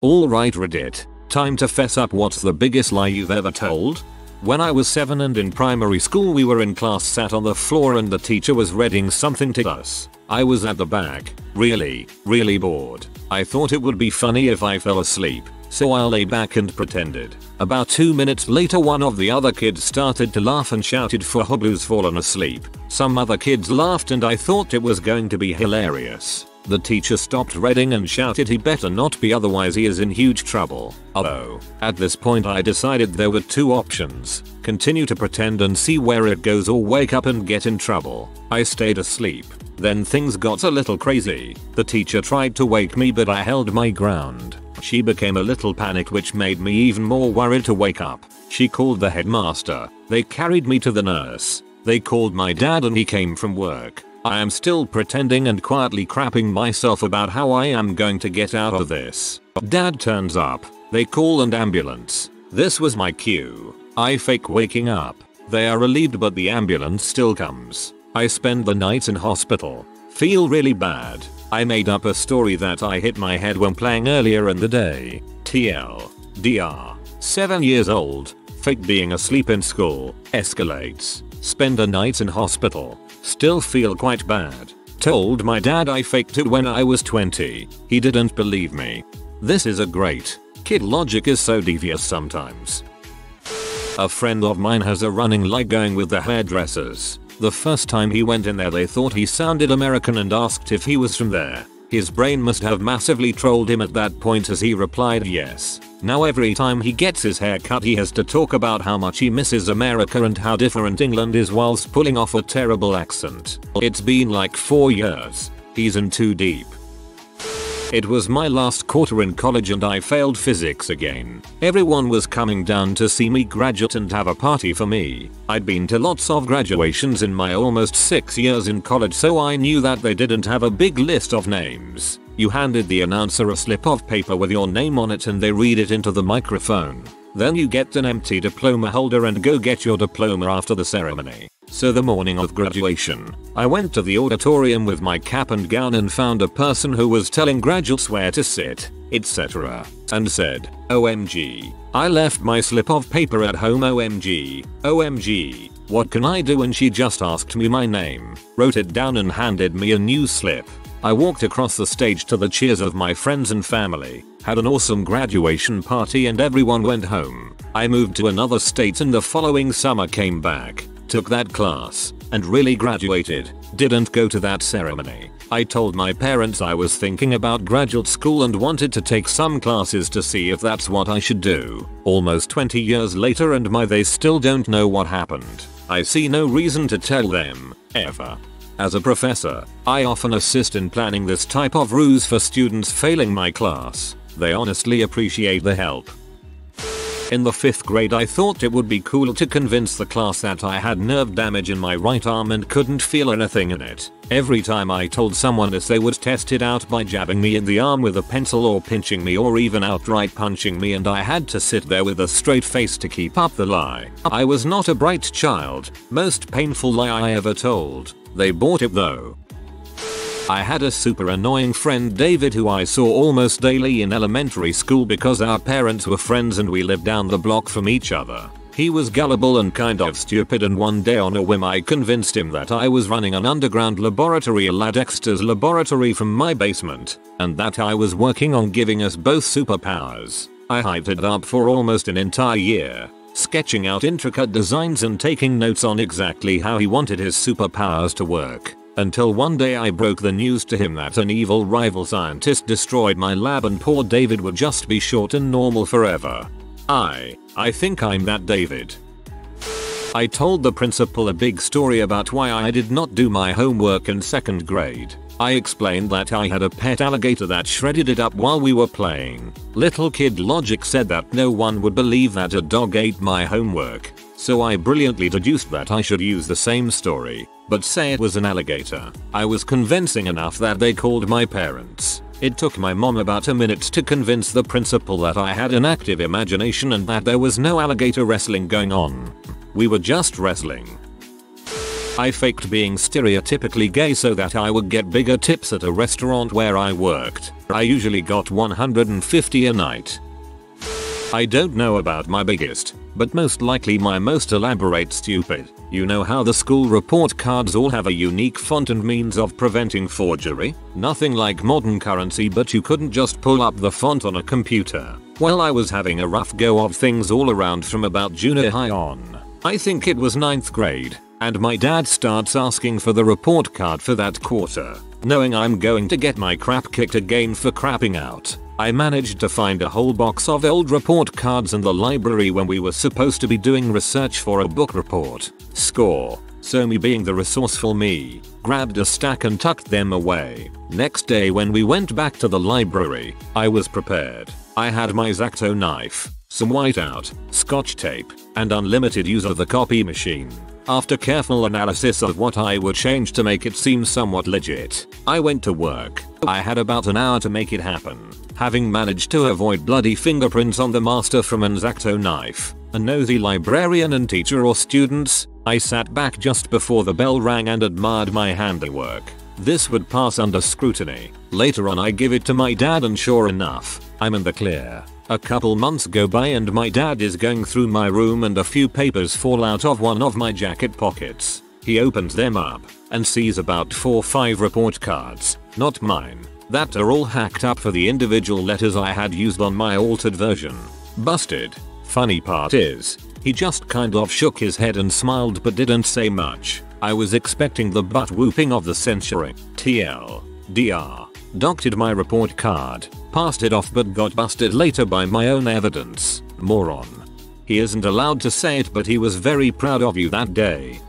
Alright Reddit, time to fess up. What's the biggest lie you've ever told? When I was 7 and in primary school, we were in class sat on the floor and the teacher was reading something to us. I was at the back, really bored. I thought it would be funny if I fell asleep, so I lay back and pretended. About 2 minutes later, one of the other kids started to laugh and shouted for who's fallen asleep. Some other kids laughed and I thought it was going to be hilarious. The teacher stopped reading and shouted he better not be, otherwise he is in huge trouble. Oh. At this point I decided there were two options: continue to pretend and see where it goes, or wake up and get in trouble. I stayed asleep. Then things got a little crazy. The teacher tried to wake me but I held my ground. She became a little panicked, which made me even more worried to wake up. She called the headmaster. They carried me to the nurse. They called my dad and he came from work. I am still pretending and quietly crapping myself about how I am going to get out of this. Dad turns up. They call an ambulance. This was my cue. I fake waking up. They are relieved but the ambulance still comes. I spend the night in hospital. Feel really bad. I made up a story that I hit my head when playing earlier in the day. TLDR. 7 years old. Fake being asleep in school. Escalates. Spend a night in hospital. Still feel quite bad. Told my dad I faked it when I was 20. He didn't believe me. This is a great. Kid logic is so devious sometimes. A friend of mine has a running lie going with the hairdressers. The first time he went in there they thought he sounded American and asked if he was from there. His brain must have massively trolled him at that point as he replied yes. Now every time he gets his hair cut he has to talk about how much he misses America and how different England is whilst pulling off a terrible accent. It's been like 4 years. He's in too deep. It was my last quarter in college and I failed physics again. Everyone was coming down to see me graduate and have a party for me. I'd been to lots of graduations in my almost 6 years in college, so I knew that they didn't have a big list of names. You handed the announcer a slip of paper with your name on it and they read it into the microphone. Then you get an empty diploma holder and go get your diploma after the ceremony. So the morning of graduation, I went to the auditorium with my cap and gown and found a person who was telling graduates where to sit, etc. and said, OMG. I left my slip of paper at home. OMG. What can I do? And she just asked me my name, wrote it down and handed me a new slip. I walked across the stage to the cheers of my friends and family, had an awesome graduation party and everyone went home. I moved to another state and the following summer came back, took that class, and really graduated. Didn't go to that ceremony. I told my parents I was thinking about graduate school and wanted to take some classes to see if that's what I should do. Almost 20 years later and they still don't know what happened. I see no reason to tell them, ever. As a professor, I often assist in planning this type of ruse for students failing my class. They honestly appreciate the help. In the 5th grade I thought it would be cool to convince the class that I had nerve damage in my right arm and couldn't feel anything in it. Every time I told someone this they would test it out by jabbing me in the arm with a pencil or pinching me or even outright punching me, and I had to sit there with a straight face to keep up the lie. I was not a bright child. Most painful lie I ever told. They bought it though. I had a super annoying friend David who I saw almost daily in elementary school because our parents were friends and we lived down the block from each other. He was gullible and kind of stupid, and one day on a whim I convinced him that I was running an underground laboratory, a la Dexter's laboratory, from my basement, and that I was working on giving us both superpowers. I hyped it up for almost an entire year, sketching out intricate designs and taking notes on exactly how he wanted his superpowers to work. Until one day I broke the news to him that an evil rival scientist destroyed my lab and poor David would just be short and normal forever. I think I'm that David. I told the principal a big story about why I did not do my homework in 2nd grade. I explained that I had a pet alligator that shredded it up while we were playing. Little kid logic said that no one would believe that a dog ate my homework. So I brilliantly deduced that I should use the same story, but say it was an alligator. I was convincing enough that they called my parents. It took my mom about a minute to convince the principal that I had an active imagination and that there was no alligator wrestling going on. We were just wrestling. I faked being stereotypically gay so that I would get bigger tips at a restaurant where I worked. I usually got $150 a night. I don't know about my biggest, but most likely my most elaborate stupid. You know how the school report cards all have a unique font and means of preventing forgery? Nothing like modern currency, but you couldn't just pull up the font on a computer. Well, I was having a rough go of things all around from about junior high on. I think it was 9th grade, and my dad starts asking for the report card for that quarter. Knowing I'm going to get my crap kicked again for crapping out, I managed to find a whole box of old report cards in the library when we were supposed to be doing research for a book report. Score. So me being the resourceful me, grabbed a stack and tucked them away. Next day when we went back to the library, I was prepared. I had my X-Acto knife, some whiteout, scotch tape, and unlimited use of the copy machine. After careful analysis of what I would change to make it seem somewhat legit, I went to work. I had about an hour to make it happen. Having managed to avoid bloody fingerprints on the master from an X-Acto knife, a nosy librarian and teacher or students, I sat back just before the bell rang and admired my handiwork. This would pass under scrutiny. Later on I give it to my dad and sure enough, I'm in the clear. A couple months go by and my dad is going through my room and a few papers fall out of one of my jacket pockets. He opens them up and sees about 4 or 5 report cards, not mine, that are all hacked up for the individual letters I had used on my altered version. Busted. Funny part is, he just kind of shook his head and smiled but didn't say much. I was expecting the butt whooping of the censoring. TLDR. Doctored my report card, passed it off but got busted later by my own evidence. Moron. He isn't allowed to say it but he was very proud of you that day.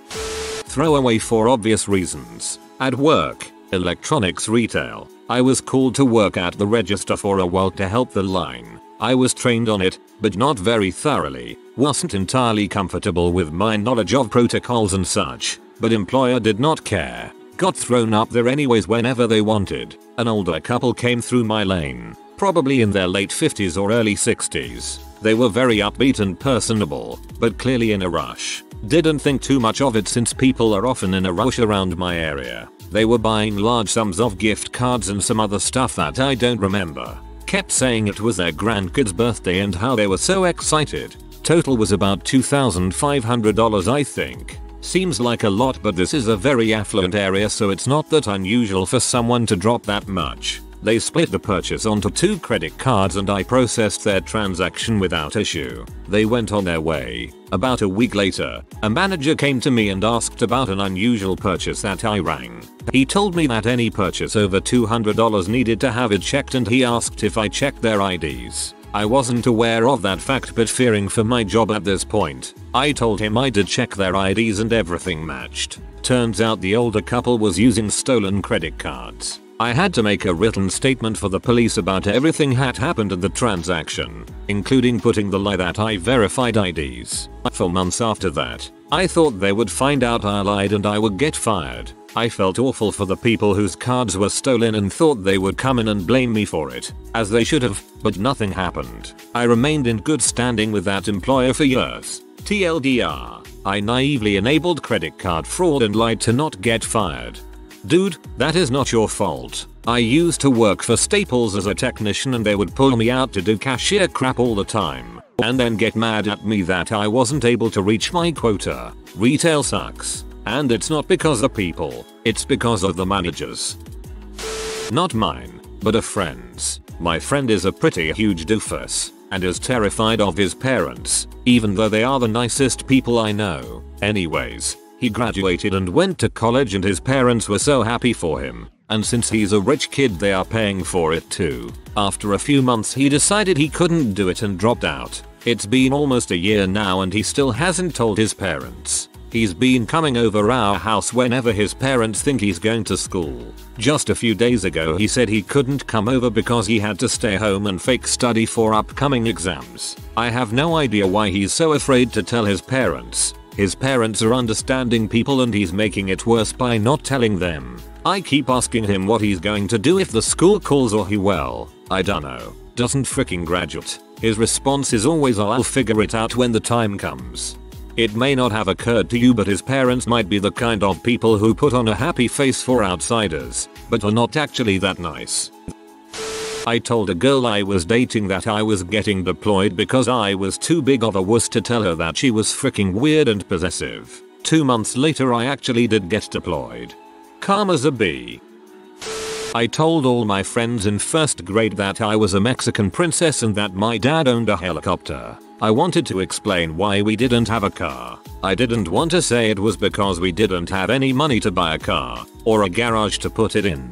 Throwaway for obvious reasons. At work, electronics retail, I was called to work at the register for a while to help the line. I was trained on it, but not very thoroughly, wasn't entirely comfortable with my knowledge of protocols and such, but employer did not care. Got thrown up there anyways whenever they wanted. An older couple came through my lane, probably in their late 50s or early 60s. They were very upbeat and personable, but clearly in a rush. Didn't think too much of it since people are often in a rush around my area. They were buying large sums of gift cards and some other stuff that I don't remember. Kept saying it was their grandkid's birthday and how they were so excited. Total was about $2,500 I think. Seems like a lot but this is a very affluent area so it's not that unusual for someone to drop that much. They split the purchase onto 2 credit cards and I processed their transaction without issue. They went on their way. About a week later, a manager came to me and asked about an unusual purchase that I rang. He told me that any purchase over $200 needed to have it checked and he asked if I checked their IDs. I wasn't aware of that fact but fearing for my job at this point, I told him I did check their IDs and everything matched. Turns out the older couple was using stolen credit cards. I had to make a written statement for the police about everything that happened in the transaction, including putting the lie that I verified IDs. For months after that, I thought they would find out I lied and I would get fired. I felt awful for the people whose cards were stolen and thought they would come in and blame me for it, as they should have, but nothing happened. I remained in good standing with that employer for years. TLDR, I naively enabled credit card fraud and lied to not get fired. Dude, that is not your fault. I used to work for Staples as a technician and they would pull me out to do cashier crap all the time, and then get mad at me that I wasn't able to reach my quota. Retail sucks. And it's not because of people, it's because of the managers. Not mine, but a friend's. My friend is a pretty huge doofus, and is terrified of his parents, even though they are the nicest people I know. Anyways, he graduated and went to college and his parents were so happy for him, and since he's a rich kid they are paying for it too. After a few months he decided he couldn't do it and dropped out. It's been almost a year now and he still hasn't told his parents. He's been coming over our house whenever his parents think he's going to school. Just a few days ago he said he couldn't come over because he had to stay home and fake study for upcoming exams. I have no idea why he's so afraid to tell his parents. His parents are understanding people and he's making it worse by not telling them. I keep asking him what he's going to do if the school calls or I dunno, doesn't freaking graduate. His response is always I'll figure it out when the time comes. It may not have occurred to you, but his parents might be the kind of people who put on a happy face for outsiders, but are not actually that nice. I told a girl I was dating that I was getting deployed because I was too big of a wuss to tell her that she was freaking weird and possessive. 2 months later I actually did get deployed. Calm as a bee. I told all my friends in first grade that I was a Mexican princess and that my dad owned a helicopter. I wanted to explain why we didn't have a car. I didn't want to say it was because we didn't have any money to buy a car or a garage to put it in.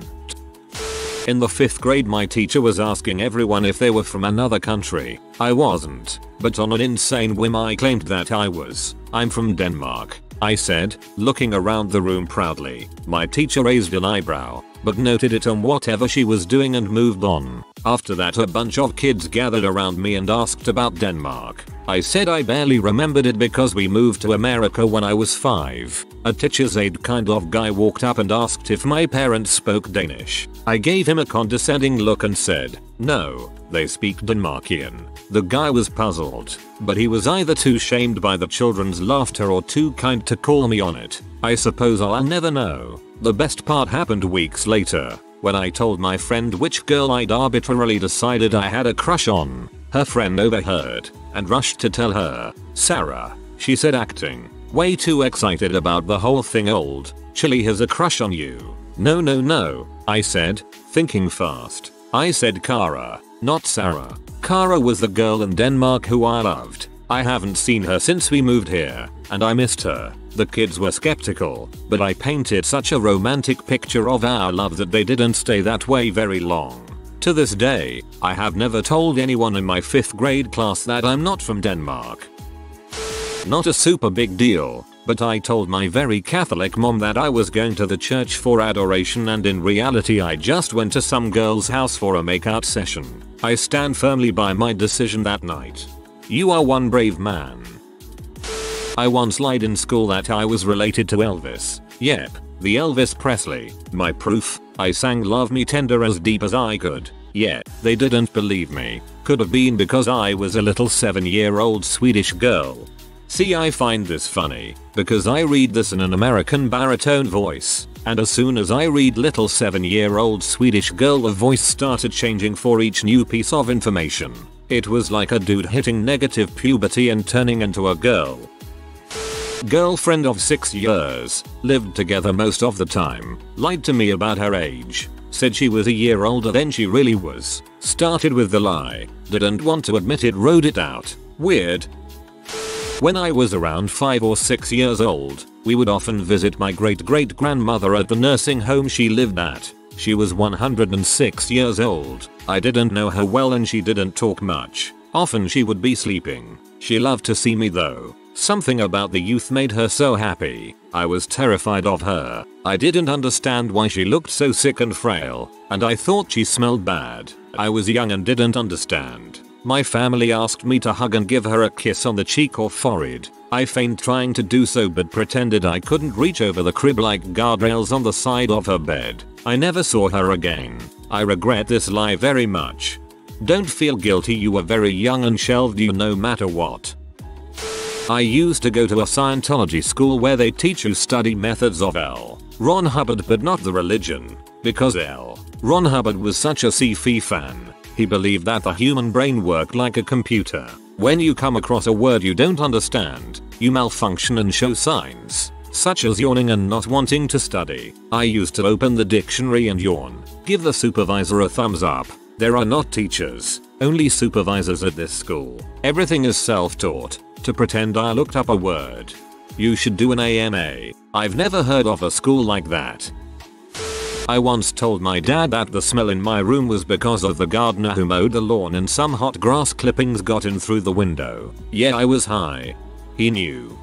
In the 5th grade my teacher was asking everyone if they were from another country. I wasn't, but on an insane whim I claimed that I was. I'm from Denmark, I said, looking around the room proudly. My teacher raised an eyebrow, but noted it on whatever she was doing and moved on. After that a bunch of kids gathered around me and asked about Denmark. I said I barely remembered it because we moved to America when I was 5. A teacher's aide kind of guy walked up and asked if my parents spoke Danish. I gave him a condescending look and said, no, they speak Denmarkian. The guy was puzzled, but he was either too shamed by the children's laughter or too kind to call me on it. I suppose I'll never know. The best part happened weeks later, when I told my friend which girl I'd arbitrarily decided I had a crush on. Her friend overheard and rushed to tell her. Sarah, she said, acting way too excited about the whole thing. Old Chili has a crush on you. No, no, no, I said, thinking fast. I said Kara, not Sarah. Kara was the girl in Denmark who I loved. I haven't seen her since we moved here, and I missed her. The kids were skeptical, but I painted such a romantic picture of our love that they didn't stay that way very long. To this day, I have never told anyone in my 5th grade class that I'm not from Denmark. Not a super big deal, but I told my very Catholic mom that I was going to the church for adoration, and in reality I just went to some girl's house for a makeout session. I stand firmly by my decision that night. You are one brave man. I once lied in school that I was related to Elvis. Yep, the Elvis Presley. My proof, I sang Love Me Tender as deep as I could. Yeah, they didn't believe me. Could have been because I was a little 7-year-old Swedish girl. See, I find this funny because I read this in an American baritone voice, and as soon as I read little 7-year-old Swedish girl, the voice started changing for each new piece of information. It was like a dude hitting negative puberty and turning into a girl. Girlfriend of 6 years, lived together most of the time, lied to me about her age, said she was a year older than she really was, started with the lie, didn't want to admit it, wrote it out. Weird. When I was around 5 or 6 years old, we would often visit my great-great-grandmother at the nursing home she lived at. She was 106 years old. I didn't know her well and she didn't talk much. Often she would be sleeping. She loved to see me though. Something about the youth made her so happy. I was terrified of her. I didn't understand why she looked so sick and frail, and I thought she smelled bad. I was young and didn't understand. My family asked me to hug and give her a kiss on the cheek or forehead. I feigned trying to do so but pretended I couldn't reach over the crib like guardrails on the side of her bed. I never saw her again. I regret this lie very much. Don't feel guilty, you were very young and shelved you no matter what. I used to go to a Scientology school where they teach you study methods of L. Ron Hubbard, but not the religion, because L. Ron Hubbard was such a sci-fi fan. He believed that the human brain worked like a computer. When you come across a word you don't understand, you malfunction and show signs, such as yawning and not wanting to study. I used to open the dictionary and yawn, give the supervisor a thumbs up. There are not teachers, only supervisors at this school. Everything is self-taught. To pretend I looked up a word. You should do an AMA. I've never heard of a school like that. I once told my dad that the smell in my room was because of the gardener who mowed the lawn and some hot grass clippings got in through the window. Yeah, I was high. He knew.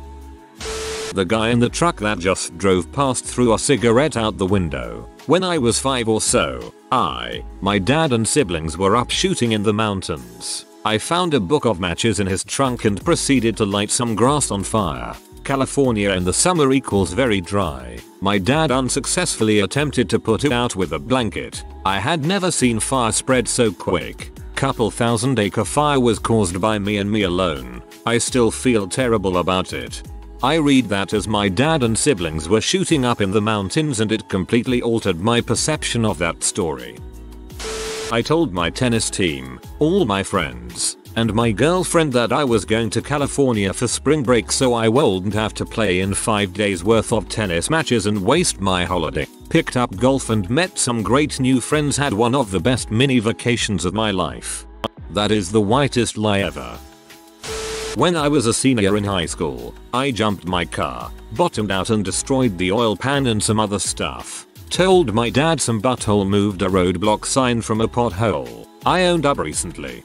The guy in the truck that just drove past threw a cigarette out the window. When I was 5 or so, my dad and siblings were up shooting in the mountains. I found a book of matches in his trunk and proceeded to light some grass on fire. California in the summer equals very dry. My dad unsuccessfully attempted to put it out with a blanket. I had never seen fire spread so quick. Couple 1,000-acre fire was caused by me and me alone. I still feel terrible about it. I read that as my dad and siblings were shooting up in the mountains and it completely altered my perception of that story. I told my tennis team, all my friends, and my girlfriend that I was going to California for spring break so I wouldn't have to play in 5 days worth of tennis matches and waste my holiday. Picked up golf and met some great new friends, had one of the best mini vacations of my life. That is the whitest lie ever. When I was a senior in high school, I jumped my car, bottomed out and destroyed the oil pan and some other stuff. Told my dad some butthole moved a roadblock sign from a pothole. I owned up recently.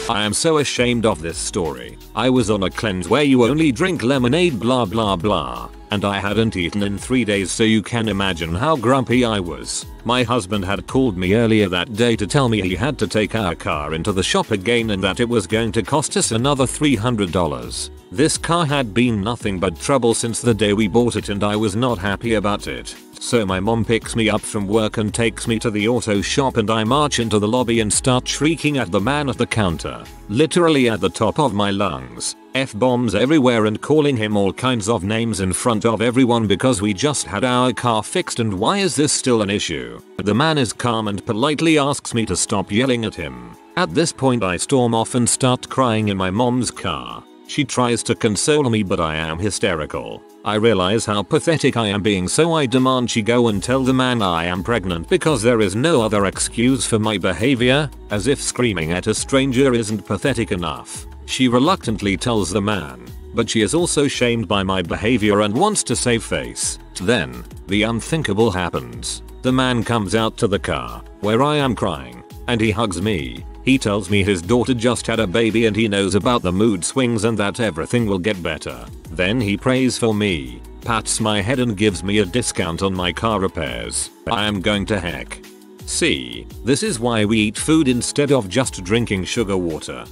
I am so ashamed of this story. I was on a cleanse where you only drink lemonade blah blah blah, and I hadn't eaten in 3 days, so you can imagine how grumpy I was. My husband had called me earlier that day to tell me he had to take our car into the shop again and that it was going to cost us another $300. This car had been nothing but trouble since the day we bought it and I was not happy about it. So my mom picks me up from work and takes me to the auto shop and I march into the lobby and start shrieking at the man at the counter, literally at the top of my lungs, F-bombs everywhere and calling him all kinds of names in front of everyone because we just had our car fixed and why is this still an issue? The man is calm and politely asks me to stop yelling at him. At this point I storm off and start crying in my mom's car. She tries to console me but I am hysterical. I realize how pathetic I am being, so I demand she go and tell the man I am pregnant because there is no other excuse for my behavior, as if screaming at a stranger isn't pathetic enough. She reluctantly tells the man, but she is also shamed by my behavior and wants to save face. Then, the unthinkable happens. The man comes out to the car, where I am crying, and he hugs me. He tells me his daughter just had a baby and he knows about the mood swings and that everything will get better. Then he prays for me, pats my head and gives me a discount on my car repairs. I am going to heck. See, this is why we eat food instead of just drinking sugar water.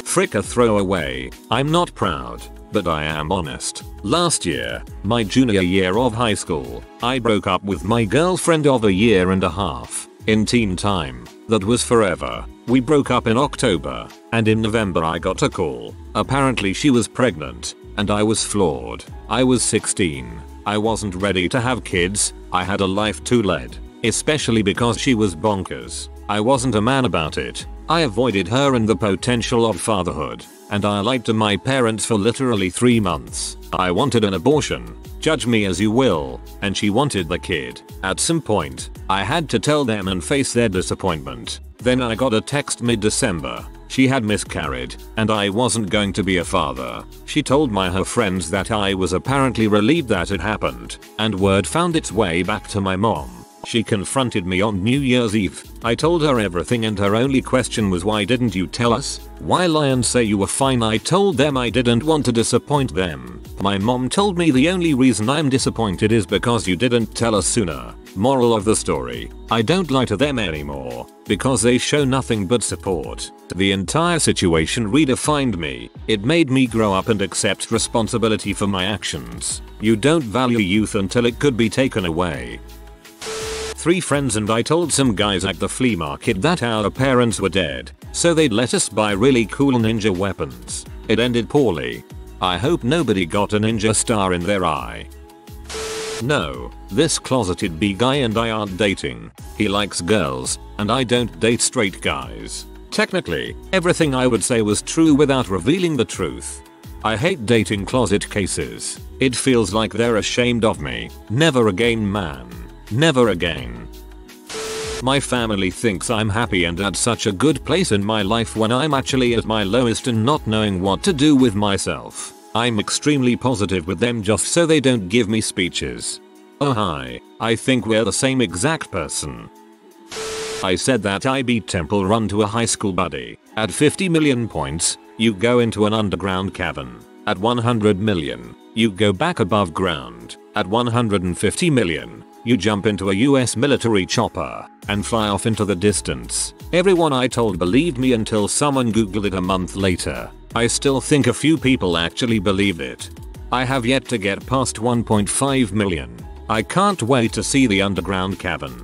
Frick a throwaway. I'm not proud, but I am honest. Last year, my junior year of high school, I broke up with my girlfriend of a year and a half. In teen time, that was forever. We broke up in October, and in November I got a call. Apparently she was pregnant, and I was floored. I was 16. I wasn't ready to have kids. I had a life to lead, especially because she was bonkers. I wasn't a man about it. I avoided her and the potential of fatherhood, and I lied to my parents for literally 3 months. I wanted an abortion. Judge me as you will, and she wanted the kid. At some point, I had to tell them and face their disappointment. Then I got a text mid-December. She had miscarried, and I wasn't going to be a father. She told her friends that I was apparently relieved that it happened, and word found its way back to my mom. She confronted me on New Year's Eve. I told her everything and her only question was, why didn't you tell us? Why lie and say you were fine? I told them I didn't want to disappoint them. My mom told me the only reason I'm disappointed is because you didn't tell us sooner. Moral of the story, I don't lie to them anymore, because they show nothing but support. The entire situation redefined me. It made me grow up and accept responsibility for my actions. You don't value youth until it could be taken away. 3 friends and I told some guys at the flea market that our parents were dead, so they'd let us buy really cool ninja weapons. It ended poorly. I hope nobody got a ninja star in their eye. No, this closeted bi guy and I aren't dating. He likes girls, and I don't date straight guys. Technically, everything I would say was true without revealing the truth. I hate dating closet cases. It feels like they're ashamed of me. Never again, man. Never again. My family thinks I'm happy and at such a good place in my life when I'm actually at my lowest and not knowing what to do with myself. I'm extremely positive with them just so they don't give me speeches. Oh hi, I think we're the same exact person. I said that I beat Temple Run to a high school buddy. At 50 million points, you go into an underground cavern. At 100 million, you go back above ground. At 150 million, you jump into a US military chopper and fly off into the distance. Everyone I told believed me until someone googled it a month later. I still think a few people actually believe it. I have yet to get past 1.5 million. I can't wait to see the underground cavern.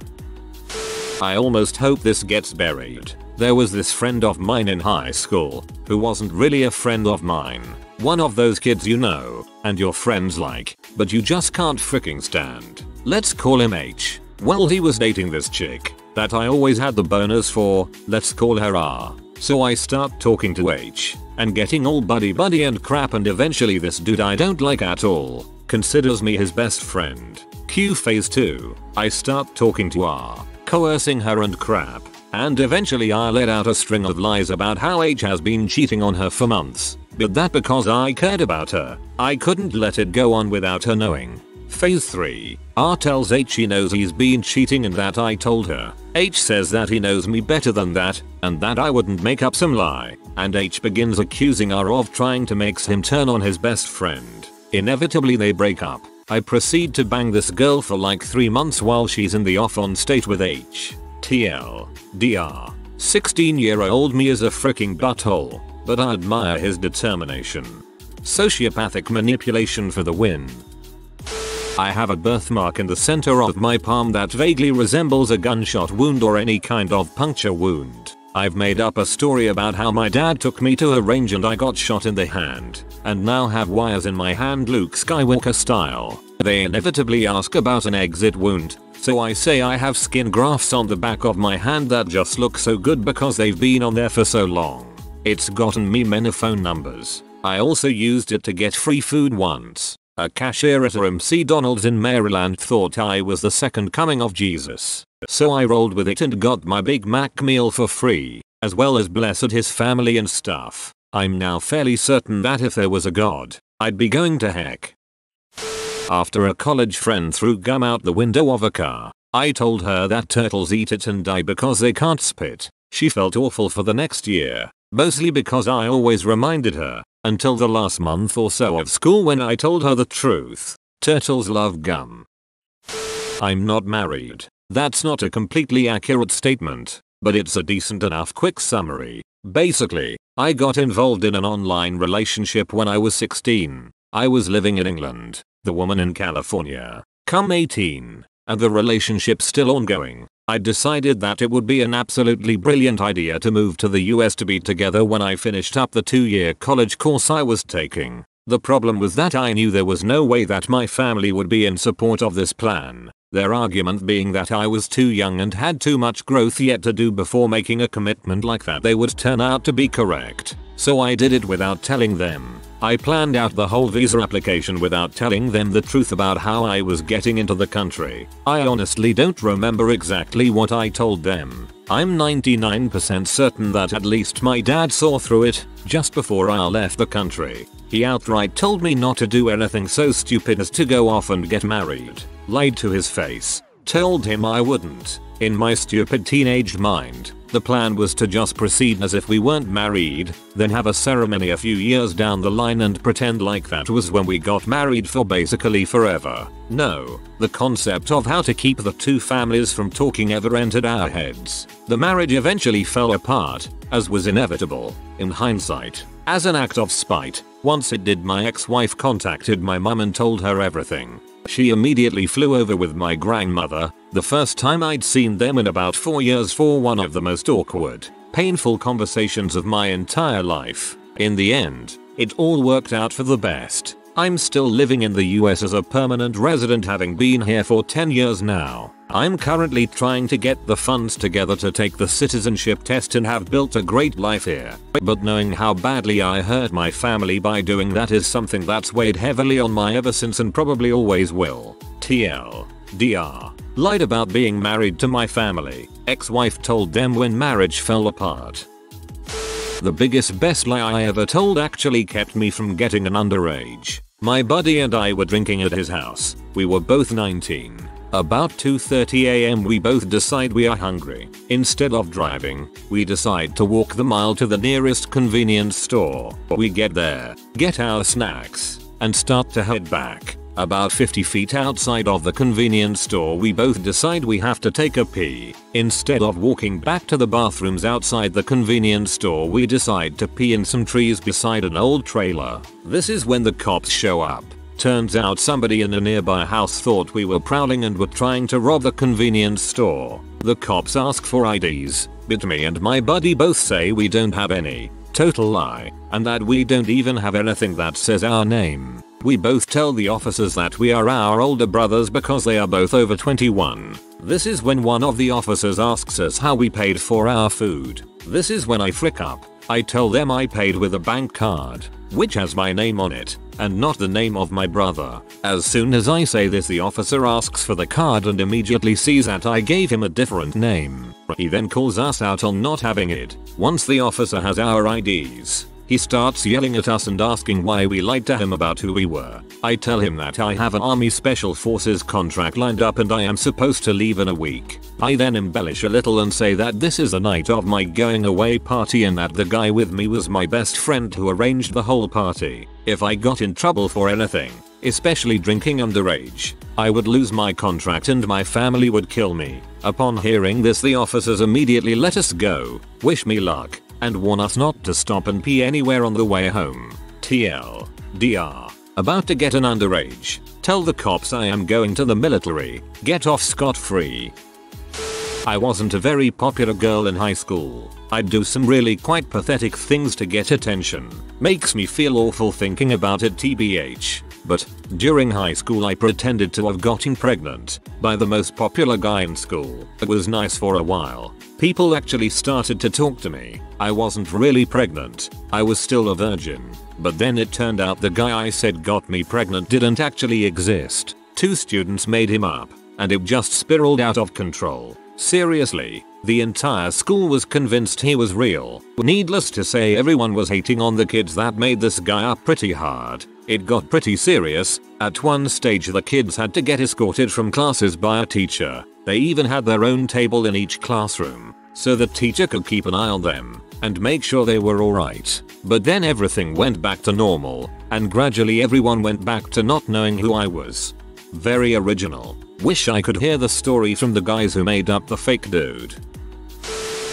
I almost hope this gets buried. There was this friend of mine in high school who wasn't really a friend of mine. One of those kids you know, and your friends like, but you just can't freaking stand. Let's call him H. Well, he was dating this chick that I always had the bonus for, let's call her R. So I start talking to H and getting all buddy and crap, and eventually this dude I don't like at all considers me his best friend. Q phase 2. I start talking to R, coercing her and crap, and eventually I let out a string of lies about how H has been cheating on her for months, but that because I cared about her, I couldn't let it go on without her knowing. Phase 3. R tells H he knows he's been cheating and that I told her. H says that he knows me better than that, and that I wouldn't make up some lie, and H begins accusing R of trying to make him turn on his best friend. Inevitably they break up. I proceed to bang this girl for like 3 months while she's in the off-on state with H. TL. DR. 16-year-old me is a freaking butthole, but I admire his determination. Sociopathic manipulation for the win. I have a birthmark in the center of my palm that vaguely resembles a gunshot wound or any kind of puncture wound. I've made up a story about how my dad took me to a range and I got shot in the hand, and now have wires in my hand Luke Skywalker style. They inevitably ask about an exit wound, so I say I have skin grafts on the back of my hand that just look so good because they've been on there for so long. It's gotten me many phone numbers. I also used it to get free food once. A cashier at a McDonald's in Maryland thought I was the second coming of Jesus, so I rolled with it and got my Big Mac meal for free, as well as blessed his family and stuff. I'm now fairly certain that if there was a God, I'd be going to heck. After a college friend threw gum out the window of a car, I told her that turtles eat it and die because they can't spit. She felt awful for the next year, mostly because I always reminded her, until the last month or so of school when I told her the truth. Turtles love gum. I'm not married. That's not a completely accurate statement, but it's a decent enough quick summary. Basically, I got involved in an online relationship when I was 16. I was living in England, the woman in California. Come 18, and the relationship still ongoing. I decided that it would be an absolutely brilliant idea to move to the US to be together when I finished up the 2-year college course I was taking. The problem was that I knew there was no way that my family would be in support of this plan. Their argument being that I was too young and had too much growth yet to do before making a commitment like that they would turn out to be correct. So I did it without telling them. I planned out the whole visa application without telling them the truth about how I was getting into the country. I honestly don't remember exactly what I told them. I'm 99% certain that at least my dad saw through it just before I left the country. He outright told me not to do anything so stupid as to go off and get married. Lied to his face. Told him I wouldn't. In my stupid teenage mind, the plan was to just proceed as if we weren't married, then have a ceremony a few years down the line and pretend like that was when we got married for basically forever. No, the concept of how to keep the two families from talking ever entered our heads. The marriage eventually fell apart, as was inevitable, in hindsight. As an act of spite, once it did, my ex-wife contacted my mum and told her everything. She immediately flew over with my grandmother, the first time I'd seen them in about 4 years, for one of the most awkward, painful conversations of my entire life. In the end, it all worked out for the best. I'm still living in the US as a permanent resident, having been here for 10 years now. I'm currently trying to get the funds together to take the citizenship test and have built a great life here. But knowing how badly I hurt my family by doing that is something that's weighed heavily on my ever since and probably always will. TL. DR. Lied about being married to my family. Ex-wife told them when marriage fell apart. The biggest best lie I ever told actually kept me from getting an underage. My buddy and I were drinking at his house. We were both 19. About 2:30 AM we both decide we are hungry. Instead of driving, we decide to walk the mile to the nearest convenience store. We get there, get our snacks, and start to head back. About 50 feet outside of the convenience store we both decide we have to take a pee. Instead of walking back to the bathrooms outside the convenience store, we decide to pee in some trees beside an old trailer. This is when the cops show up. Turns out somebody in a nearby house thought we were prowling and were trying to rob the convenience store. The cops ask for IDs, but me and my buddy both say we don't have any. total lie, and that we don't even have anything that says our name. We both tell the officers that we are our older brothers because they are both over 21. This is when one of the officers asks us how we paid for our food. This is when I frick up. I tell them I paid with a bank card, which has my name on it, and not the name of my brother. As soon as I say this, the officer asks for the card and immediately sees that I gave him a different name. He then calls us out on not having it. Once the officer has our IDs, he starts yelling at us and asking why we lied to him about who we were. I tell him that I have an Army Special Forces contract lined up and I am supposed to leave in a week. I then embellish a little and say that this is the night of my going away party and that the guy with me was my best friend who arranged the whole party. If I got in trouble for anything, especially drinking underage, I would lose my contract and my family would kill me. Upon hearing this, the officers immediately let us go, wish me luck, and warn us not to stop and pee anywhere on the way home. TLDR. About to get an underage. Tell the cops I am going to the military. Get off scot-free. I wasn't a very popular girl in high school. I'd do some really quite pathetic things to get attention. Makes me feel awful thinking about it tbh. But during high school I pretended to have gotten pregnant by the most popular guy in school. It was nice for a while. People actually started to talk to me. I wasn't really pregnant. I was still a virgin. But then it turned out the guy I said got me pregnant didn't actually exist. 2 students made him up, and it just spiraled out of control. Seriously, the entire school was convinced he was real. Needless to say, everyone was hating on the kids that made this guy up pretty hard. It got pretty serious. At one stage the kids had to get escorted from classes by a teacher. They even had their own table in each classroom, so the teacher could keep an eye on them and make sure they were alright. But then everything went back to normal, and gradually everyone went back to not knowing who I was. Very original. Wish I could hear the story from the guys who made up the fake dude.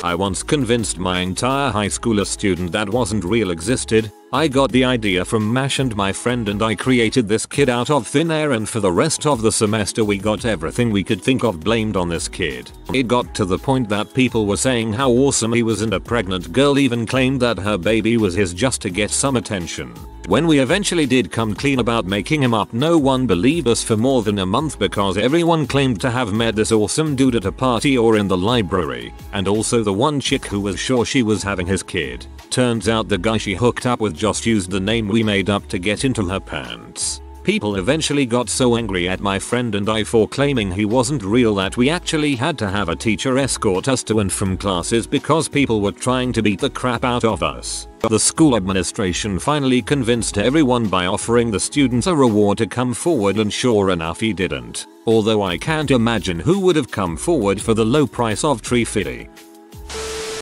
I once convinced my entire high school a student that wasn't real existed. I got the idea from MASH and my friend and I created this kid out of thin air, and for the rest of the semester we got everything we could think of blamed on this kid. It got to the point that people were saying how awesome he was, and a pregnant girl even claimed that her baby was his just to get some attention. When we eventually did come clean about making him up, no one believed us for more than a month because everyone claimed to have met this awesome dude at a party or in the library, and also the one chick who was sure she was having his kid. Turns out the guy she hooked up with just used the name we made up to get into her pants. People eventually got so angry at my friend and I for claiming he wasn't real that we actually had to have a teacher escort us to and from classes because people were trying to beat the crap out of us. The school administration finally convinced everyone by offering the students a reward to come forward, and sure enough he didn't. Although I can't imagine who would have come forward for the low price of $3.50.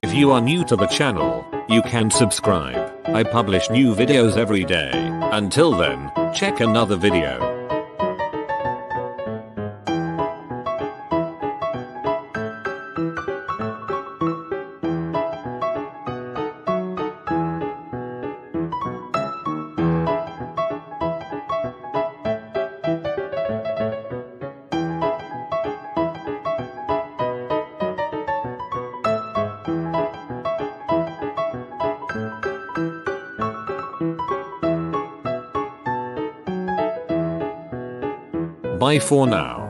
If you are new to the channel, you can subscribe. I publish new videos every day. Until then, check another video. Bye for now.